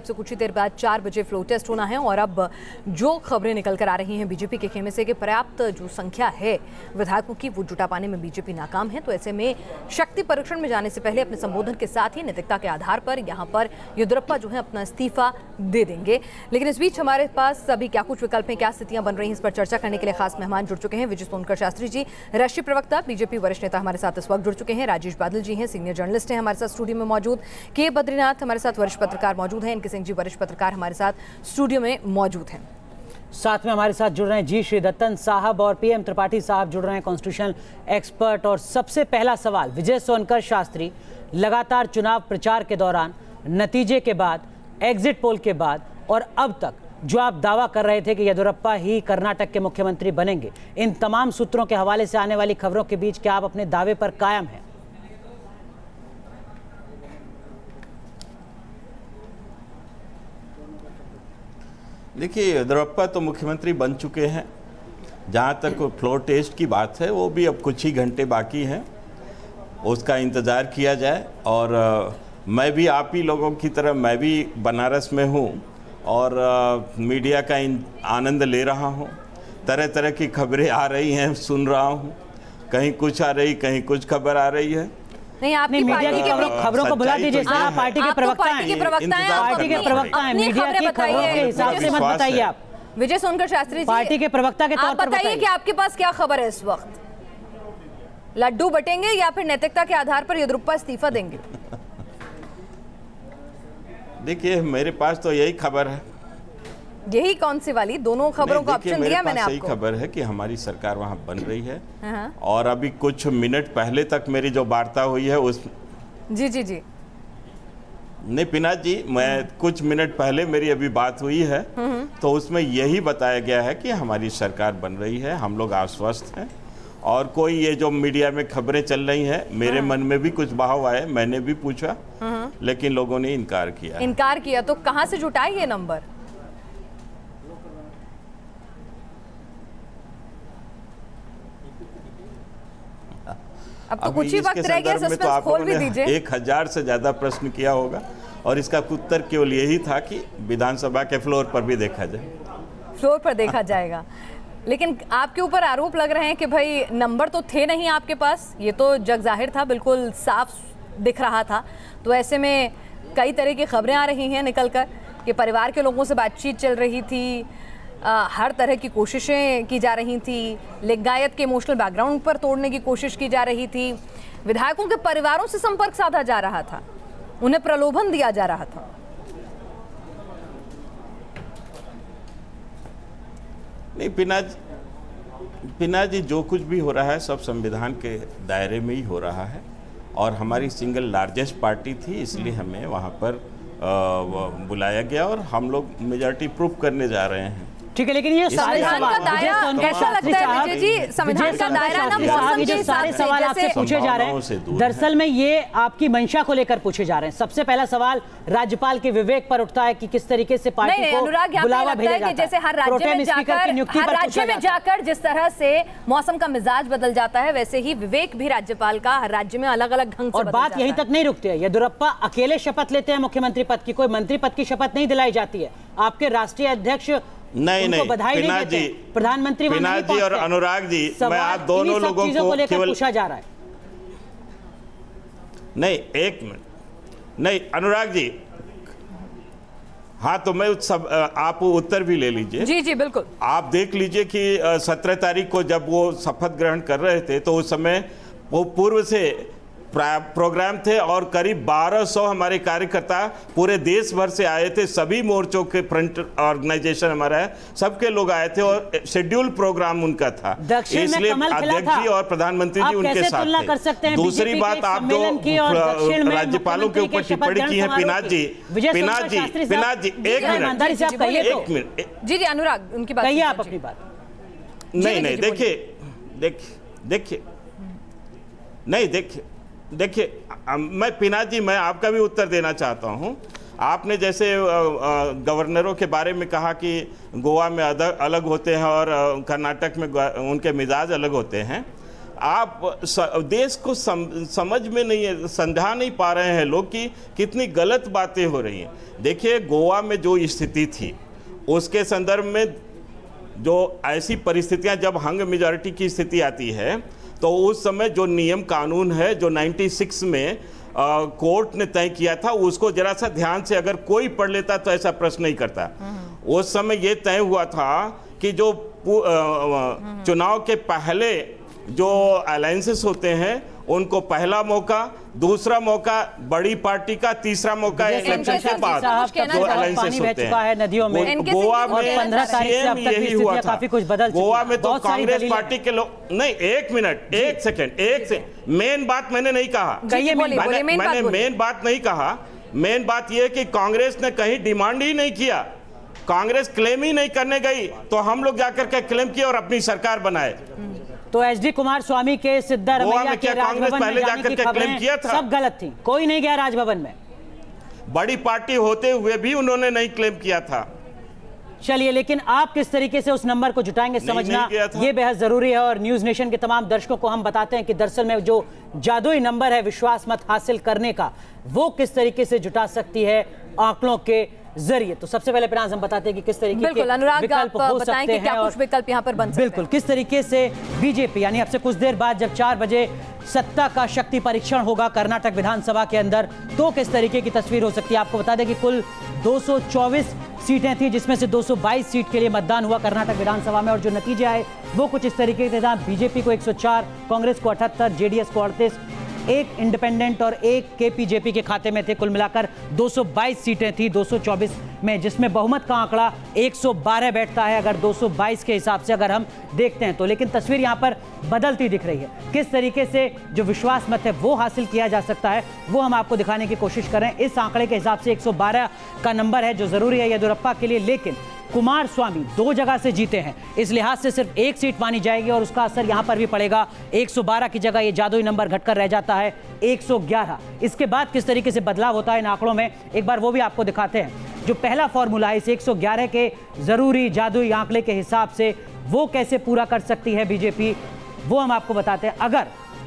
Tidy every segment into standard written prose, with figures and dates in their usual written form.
से कुछ ही देर बाद 4 बजे फ्लोर टेस्ट होना है और अब जो खबरें निकल कर आ रही हैं बीजेपी के खेमे से कि पर्याप्त जो संख्या है विधायकों की वो जुटा पाने में बीजेपी नाकाम है। तो ऐसे में शक्ति परीक्षण में जाने से पहले अपने संबोधन के साथ ही नैतिकता के आधार पर यहाँ पर येदियुरप्पा जो है अपना इस्तीफा दे देंगे। लेकिन इस बीच हमारे पास अभी क्या कुछ विकल्प हैं, क्या स्थितियां बन रही हैं, इस पर चर्चा करने के लिए खास मेहमान जुड़ चुके हैं। विजय सोनकर शास्त्री जी, राष्ट्रीय प्रवक्ता, बीजेपी वरिष्ठ नेता हमारे साथ इस वक्त जुड़ चुके हैं। राजेश बादल जी हैं, सीनियर जर्नलिस्ट हैं हमारे साथ स्टूडियो में मौजूद। के बद्रीनाथ हमारे साथ वरिष्ठ पत्रकार मौजूद हैं। इनके सिंह जी वरिष्ठ पत्रकार हमारे साथ स्टूडियो में मौजूद हैं। साथ में हमारे साथ जुड़ रहे हैं जी श्री दत्तन साहब और पीएम त्रिपाठी साहब जुड़ रहे हैं, कॉन्स्टिट्यूशनल एक्सपर्ट। और सबसे पहला सवाल विजय सोनकर शास्त्री, लगातार चुनाव प्रचार के दौरान, नतीजे के बाद, एग्जिट पोल के बाद और अब तक जो आप दावा कर रहे थे कि येदियुरप्पा ही कर्नाटक के मुख्यमंत्री बनेंगे, इन तमाम सूत्रों के हवाले से आने वाली खबरों के बीच क्या आप अपने दावे पर कायम हैं? देखिए, येदियुरप्पा तो मुख्यमंत्री बन चुके हैं। जहाँ तक फ्लोर टेस्ट की बात है वो भी अब कुछ ही घंटे बाकी हैं, उसका इंतज़ार किया जाए। और मैं भी आप ही लोगों की तरह मैं भी बनारस में हूँ और मीडिया का आनंद ले रहा हूँ। तरह तरह की खबरें आ रही हैं, सुन रहा हूँ, कहीं कुछ आ रही, कहीं कुछ खबर आ रही है। नहीं, आपकी मीडिया की खबरों को बुला दीजिए। आप पार्टी के प्रवक्ता हैं, मीडिया की खबरों के हिसाब से मत बताइए। आप विजय सोनकर शास्त्री जी, पार्टी के प्रवक्ता के तौर पर बताइए कि आपके पास क्या खबर है इस वक्त? लड्डू बटेंगे या फिर नैतिकता के आधार पर येदियुरप्पा इस्तीफा देंगे? देखिए, मेरे पास तो यही खबर है। यही कौन सी वाली? दोनों खबरों का ऑप्शन दिया मैंने आपको। यही खबर है कि हमारी सरकार वहां बन रही है और अभी कुछ मिनट पहले तक मेरी जो वार्ता हुई है उस जी नहीं पिनाक जी, मैं कुछ मिनट पहले मेरी अभी बात हुई है तो उसमें यही बताया गया है कि हमारी सरकार बन रही है, हम लोग आश्वस्त हैं। और कोई ये जो मीडिया में खबरें चल रही हैं, मेरे मन में भी कुछ बहाव आए, मैंने भी पूछा लेकिन लोगों ने इनकार किया। तो कहां से जुटाए ये नंबर? अब तो कुछ ही वक्त रह गया, सस्पेंस खोल भी दीजिए। 1000 से ज्यादा प्रश्न किया होगा और इसका उत्तर केवल यही था कि विधानसभा के फ्लोर पर भी देखा जाए। फ्लोर पर देखा जाएगा। लेकिन आपके ऊपर आरोप लग रहे हैं कि भाई नंबर तो थे नहीं आपके पास, ये तो जग जाहिर था, बिल्कुल साफ दिख रहा था। तो ऐसे में कई तरह की खबरें आ रही हैं निकल कर कि परिवार के लोगों से बातचीत चल रही थी, हर तरह की कोशिशें की जा रही थी, लिंगायत के इमोशनल बैकग्राउंड पर तोड़ने की कोशिश की जा रही थी, विधायकों के परिवारों से संपर्क साधा जा रहा था, उन्हें प्रलोभन दिया जा रहा था। नहीं पिनाक जी, जो कुछ भी हो रहा है सब संविधान के दायरे में ही हो रहा है और हमारी सिंगल लार्जेस्ट पार्टी थी, इसलिए हमें वहाँ पर बुलाया गया और हम लोग मेजॉरिटी प्रूव करने जा रहे हैं। ठीक है, लेकिन ये सारे सवाल कैसा लगता है विजय जी? संविधान का दायरा ना मौसम के सारे सवाल आपसे पूछे जा रहे हैं, दरअसल में ये आपकी मंशा को लेकर पूछे जा रहे हैं। सबसे पहला सवाल राज्यपाल के विवेक पर उठता है कि किस तरीके से पार्टी को बुलावा भेजा जाता है। जैसे हर राज्य में जाकर जिस तरह से मौसम का मिजाज बदल जाता है, वैसे ही विवेक भी राज्यपाल का हर राज्य में अलग अलग ढंग से। और बात यहीं तक नहीं रुकती है, येदियुरप्पा अकेले शपथ लेते हैं मुख्यमंत्री पद की, कोई मंत्री पद की शपथ नहीं दिलाई जाती है। आपके राष्ट्रीय अध्यक्ष नहीं पिनाक जी, प्रधानमंत्री पिनाक जी और अनुराग जी, मैं आप दोनों लोगों को केवल पूछा जा रहा है। नहीं, एक मिनट, नहीं अनुराग जी, हाँ तो मैं सब आप उत्तर भी ले लीजिए। जी बिल्कुल। आप देख लीजिए कि 17 तारीख को जब वो शपथ ग्रहण कर रहे थे तो उस समय वो पूर्व से प्रोग्राम थे और करीब 1200 हमारे कार्यकर्ता पूरे देश भर से आए थे, सभी मोर्चों के फ्रंट ऑर्गेनाइजेशन हमारा है, सबके लोग आए थे और शेड्यूल प्रोग्राम उनका था, इसलिए अध्यक्ष जी और प्रधानमंत्री जी उनके साथ थे। दूसरी बात, आप जो राज्यपालों के ऊपर टिप्पणी की है पिनाक जी, एक मिनट जी अनुराग, उनकी बात कहिए आप अपनी बात। नहीं देखिए मैं पिनाक जी, मैं आपका भी उत्तर देना चाहता हूं। आपने जैसे गवर्नरों के बारे में कहा कि गोवा में अलग होते हैं और कर्नाटक में उनके मिजाज अलग होते हैं, आप देश को समझ में नहीं है, समझा नहीं पा रहे हैं लोग कि कितनी गलत बातें हो रही हैं। देखिए, गोवा में जो स्थिति थी उसके संदर्भ में जो ऐसी परिस्थितियां जब हंग मेजॉरिटी की स्थिति आती है तो उस समय जो नियम कानून है जो 96 में कोर्ट ने तय किया था उसको जरा सा ध्यान से अगर कोई पढ़ लेता तो ऐसा प्रश्न नहीं करता। उस समय ये तय हुआ था कि जो चुनाव के पहले जो अलायंसेस होते हैं उनको पहला मौका, दूसरा मौका बड़ी पार्टी का, तीसरा मौका इलेक्शन के बाद जो अलायंसेस होते हैं नदियों में। गोवा में सेम यही हुआ था। गोवा में तो कांग्रेस पार्टी के लोग नहीं, एक मिनट, एक सेकंड, मेन बात मैंने नहीं कहा, मैंने मेन बात नहीं कहा। मेन बात यह कि कांग्रेस ने कहीं डिमांड ही नहीं किया, कांग्रेस क्लेम ही नहीं करने गई, तो हम लोग जाकर के क्लेम किए और अपनी सरकार बनाए। तो एचडी कुमारस्वामी के सिद्धा रमैया के राजभवन में जाने की खबरें सब गलत थी, कोई नहीं गया राजभवन में। बड़ी पार्टी होते हुए भी उन्होंने नहीं क्लेम किया था। चलिए, लेकिन आप किस तरीके से उस नंबर को जुटाएंगे समझना ये बेहद जरूरी है। और न्यूज नेशन के तमाम दर्शकों को हम बताते हैं कि दरअसल में जो जादुई नंबर है विश्वास मत हासिल करने का, वो किस तरीके से जुटा सकती है आंकड़ों के जरिए। तो सबसे पहले फिर हम बताते हैं कि किस तरीके के विकल्प हो सकते हैं और कुछ विकल्प यहाँ पर बन सकते हैं। बिल्कुल, किस तरीके से बीजेपी यानी अब से कुछ देर बाद जब 4 बजे सत्ता का शक्ति परीक्षण होगा कर्नाटक विधानसभा के अंदर, तो किस तरीके की तस्वीर हो सकती है। आपको बता दें कि कुल 224 सीटें थी जिसमें से 222 सीट के लिए मतदान हुआ कर्नाटक विधानसभा में, और जो नतीजे आए वो कुछ इस तरीके से था। बीजेपी को 104, कांग्रेस को 78, जेडीएस को 38, एक इंडिपेंडेंट और एक केपीजेपी के खाते में थे। कुल मिलाकर 222 सीटें थी 224 में, जिसमें बहुमत का आंकड़ा 112 बैठता है अगर 222 के हिसाब से अगर हम देखते हैं तो। लेकिन तस्वीर यहां पर बदलती दिख रही है। किस तरीके से जो विश्वास मत है वो हासिल किया जा सकता है वो हम आपको दिखाने की कोशिश करें। इस आंकड़े के हिसाब से 112 का नंबर है जो जरूरी है येदियुरप्पा के लिए, लेकिन कुमारस्वामी 2 जगह से जीते हैं, इस लिहाज से सिर्फ एक सीट मानी जाएगी और उसका असर यहां पर भी पड़ेगा। 112 की जगह ये जादुई नंबर घटकर रह जाता है 111। इसके बाद किस तरीके से बदलाव होता है इन आंकड़ों में एक बार वो भी आपको दिखाते हैं। जो पहला फॉर्मूला है इस 111 के जरूरी जादुई आंकड़े के हिसाब से वो कैसे पूरा कर सकती है बीजेपी, वो हम आपको बताते हैं।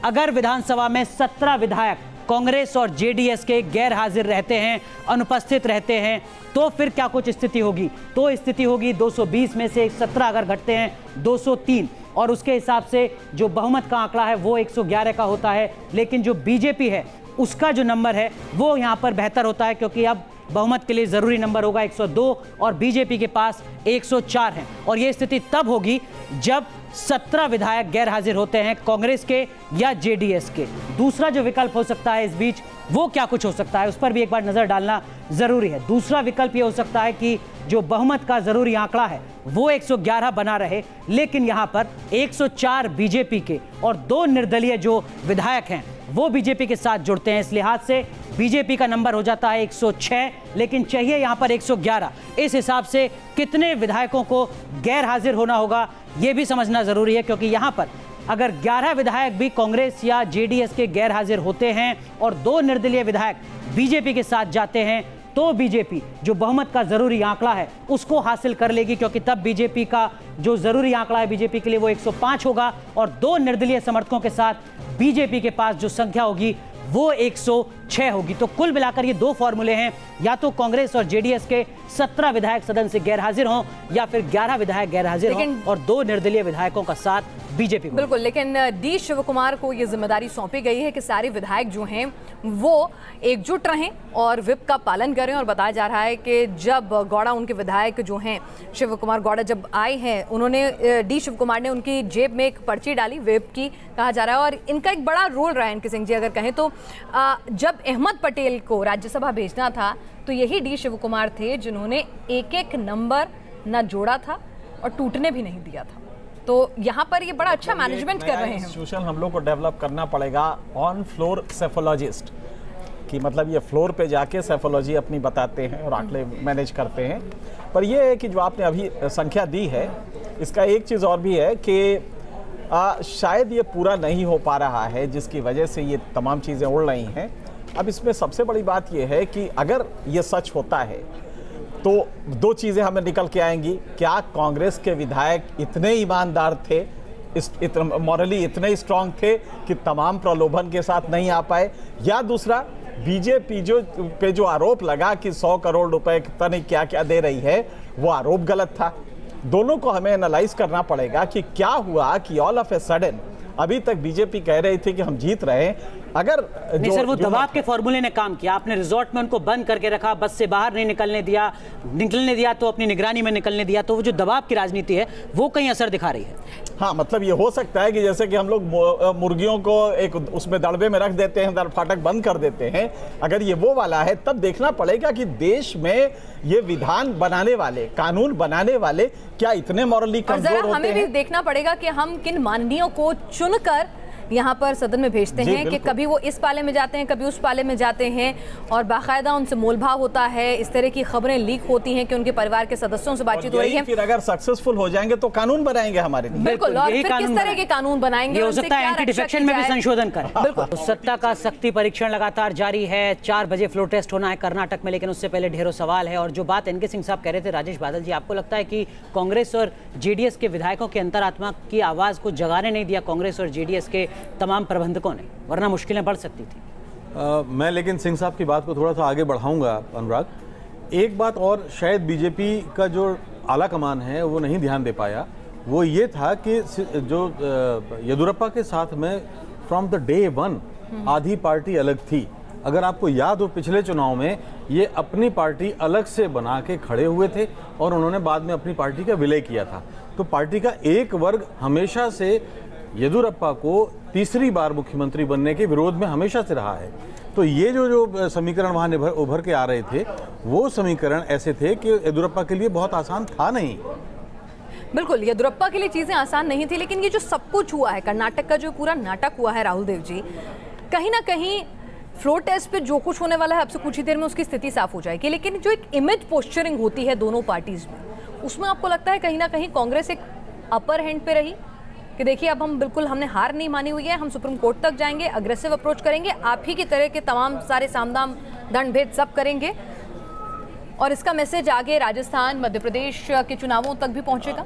अगर विधानसभा में 17 विधायक कांग्रेस और जेडीएस के गैर हाजिर रहते हैं, अनुपस्थित रहते हैं, तो फिर क्या कुछ स्थिति होगी। तो स्थिति होगी 220 में से 17 अगर घटते हैं 203, और उसके हिसाब से जो बहुमत का आंकड़ा है वो 111 का होता है। लेकिन जो बीजेपी है उसका जो नंबर है वो यहाँ पर बेहतर होता है, क्योंकि अब बहुमत के लिए जरूरी नंबर होगा 102 और बीजेपी के पास 104 है। और ये स्थिति तब होगी जब 17 विधायक गैर हाजिर होते हैं कांग्रेस के या जेडीएस के। दूसरा जो विकल्प हो सकता है इस बीच वो क्या कुछ हो सकता है उस पर भी एक बार नजर डालना जरूरी है। दूसरा विकल्प ये हो सकता है कि जो बहुमत का जरूरी आंकड़ा है वो 111 बना रहे, लेकिन यहां पर 104 बीजेपी के और 2 निर्दलीय जो विधायक हैं वो बीजेपी के साथ जुड़ते हैं। इस लिहाज से बीजेपी का नंबर हो जाता है 106, लेकिन चाहिए यहां पर 111। इस हिसाब से कितने विधायकों को गैर हाजिर होना होगा यह भी समझना जरूरी है, क्योंकि यहां पर अगर 11 विधायक भी कांग्रेस या जेडीएस के गैर हाजिर होते हैं और 2 निर्दलीय विधायक बीजेपी के साथ जाते हैं तो बीजेपी जो बहुमत का जरूरी आंकड़ा है उसको हासिल कर लेगी, क्योंकि तब बीजेपी का जो जरूरी आंकड़ा है बीजेपी के लिए वो 105 होगा और 2 निर्दलीय समर्थकों के साथ बीजेपी के पास जो संख्या होगी वो 106 होगी। तो कुल मिलाकर ये 2 फॉर्मूले हैं, या तो कांग्रेस और जेडीएस के 17 विधायक सदन से गैर हाजिर हों या फिर 11 विधायक गैर हाजिर हों और 2 निर्दलीय विधायकों का साथ बीजेपी को। बिल्कुल, लेकिन डी शिवकुमार को ये जिम्मेदारी सौंपी गई है कि सारे विधायक जो हैं वो एकजुट रहें और व्हिप का पालन करें। और बताया जा रहा है कि जब गौड़ा उनके विधायक जो हैं शिवकुमार गौड़ा जब आए हैं उन्होंने डी शिवकुमार ने उनकी जेब में एक पर्ची डाली व्हिप की, कहा जा रहा है। और इनका एक बड़ा रोल रहा है इनके सिंह जी अगर कहें तो। जब अहमद पटेल को राज्यसभा भेजना था तो यही डी शिवकुमार थे जिन्होंने एक नंबर न जोड़ा था और टूटने भी नहीं दिया था। तो यहाँ पर ये बड़ा अच्छा मैनेजमेंट कर रहे हैं। इंस्टीट्यूशन हम लोग को डेवलप करना पड़ेगा ऑन फ्लोर सेफोलॉजिस्ट कि मतलब ये फ्लोर पे जाके सेफोलॉजी अपनी बताते हैं और आंकड़े मैनेज करते हैं। पर ये है कि जो आपने अभी संख्या दी है इसका एक चीज़ और भी है कि शायद ये पूरा नहीं हो पा रहा है, जिसकी वजह से ये तमाम चीज़ें उड़ रही हैं। अब इसमें सबसे बड़ी बात ये है कि अगर ये सच होता है तो 2 चीज़ें हमें निकल के आएंगी। क्या कांग्रेस के विधायक इतने ईमानदार थे मॉरली इतने स्ट्रांग थे कि तमाम प्रलोभन के साथ नहीं आ पाए, या दूसरा बीजेपी जो आरोप लगा कि 100 करोड़ रुपए पता नहीं क्या क्या दे रही है, वो आरोप गलत था। दोनों को हमें एनालाइज करना पड़ेगा कि क्या हुआ कि ऑल ऑफ ए सडन अभी तक बीजेपी कह रही थी कि हम जीत रहे हैं। अगर नहीं सर, वो दबाव के फॉर्मूले ने काम किया। आपने रिजॉर्ट में उनको बंद करके रखा, बस से बाहर नहीं निकलने दिया तो अपनी निगरानी में निकलने दिया, तो वो जो दबाव की राजनीति है वो कहीं असर दिखा रही है। हाँ, मतलब ये हो सकता है कि जैसे कि हम लोग मुर्गियों को एक उसमें दड़बे में रख देते हैं, दर फाटक बंद कर देते हैं। अगर ये वो वाला है तब देखना पड़ेगा कि देश में ये विधान बनाने वाले, कानून बनाने वाले क्या इतने मॉरली कमजोर होते हैं। हमें भी देखना पड़ेगा कि हम किन माननीयों को चुनकर यहाँ पर सदन में भेजते हैं, कि कभी वो इस पाले में जाते हैं, कभी उस पाले में जाते हैं, और बाकायदा उनसे मोलभाव होता है। इस तरह की खबरें लीक होती हैं कि उनके परिवार के सदस्यों से बातचीत हो रही है। फिर अगर सक्सेसफुल हो जाएंगे तो कानून बनाएंगे हमारे लिए। बिल्कुल, और फिर किस तरह के कानून बनाएंगे, हो सकता है एंटी डिफेक्शन में भी संशोधन करें। बिल्कुल। सत्ता का शक्ति परीक्षण लगातार जारी है। 4 बजे फ्लोर टेस्ट होना है कर्नाटक में, लेकिन उससे पहले ढेरों सवाल है। और जो बात एनके सिंह साहब कह रहे थे, राजेश बादल जी, आपको लगता है कि कांग्रेस और जेडीएस के विधायकों की अंतरात्मा की आवाज को जगाने नहीं दिया कांग्रेस और जेडीएस के तमाम प्रबंधकों ने, वरना मुश्किलें बढ़ सकती थी? मैं लेकिन सिंह साहब की बात को थोड़ा सा आगे बढ़ाऊंगा अनुराग। एक बात और शायद बीजेपी का जो आला कमान है वो नहीं ध्यान दे पाया, वो ये था कि जो येदियुरप्पा के साथ में फ्रॉम द डे 1 आधी पार्टी अलग थी। अगर आपको याद हो, पिछले चुनाव में ये अपनी पार्टी अलग से बना के खड़े हुए थे और उन्होंने बाद में अपनी पार्टी का विलय किया था। तो पार्टी का एक वर्ग हमेशा से येदियुरप्पा को तीसरी बार मुख्यमंत्री बनने के विरोध में हमेशा से रहा है। तो ये जो समीकरण वहाँ उभर के आ रहे थे, वो समीकरण ऐसे थे कि येदियुरप्पा के लिए बहुत आसान था नहीं। बिल्कुल, येदियुरप्पा के लिए चीजें आसान नहीं थी, लेकिन ये जो सब कुछ हुआ है, कर्नाटक का जो पूरा नाटक हुआ है राहुल देव जी, कहीं ना कहीं फ्लोर टेस्ट पे जो कुछ होने वाला है, अब से कुछ ही देर में उसकी स्थिति साफ हो जाएगी। लेकिन जो एक इमेज पोस्चरिंग होती है दोनों पार्टीज में, उसमें आपको लगता है कहीं ना कहीं कांग्रेस एक अपर हैंड पे रही कि देखिए अब हमने हार नहीं मानी हुई है, हम सुप्रीम कोर्ट तक जाएंगे, अग्रेसिव अप्रोच करेंगे, आप ही की तरह के तमाम सारे सामदाम दंड भेद सब करेंगे, और इसका मैसेज आगे राजस्थान, मध्य प्रदेश के चुनावों तक भी पहुंचेगा?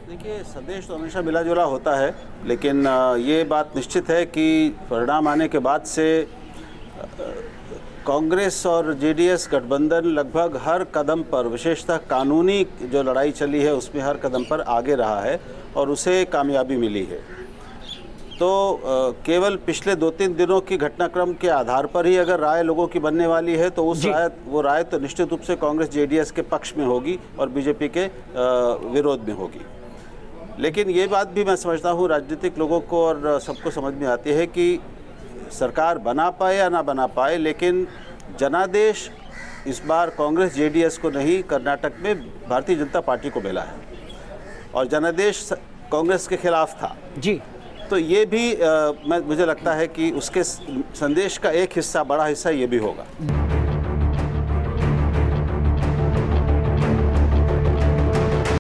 देखिए, संदेश तो हमेशा मिला जुला होता है, लेकिन ये बात निश्चित है कि परिणाम आने के बाद से कांग्रेस और जेडीएस गठबंधन लगभग हर कदम पर, विशेषतः कानूनी जो लड़ाई चली है उसमें हर कदम पर आगे रहा है और उसे कामयाबी मिली है। तो केवल पिछले 2-3 दिनों की घटनाक्रम के आधार पर ही अगर राय लोगों की बनने वाली है तो वो राय तो निश्चित रूप से कांग्रेस जेडीएस के पक्ष में होगी और बीजेपी के विरोध में होगी। लेकिन ये बात भी मैं समझता हूँ राजनीतिक लोगों को और सबको समझ में आती है कि सरकार बना पाए या ना बना पाए, लेकिन जनादेश इस बार कांग्रेस जेडीएस को नहीं, कर्नाटक में भारतीय जनता पार्टी को मिला है और जनादेश कांग्रेस के खिलाफ था जी। तो ये भी मुझे लगता है कि उसके संदेश का एक हिस्सा, बड़ा हिस्सा ये भी होगा।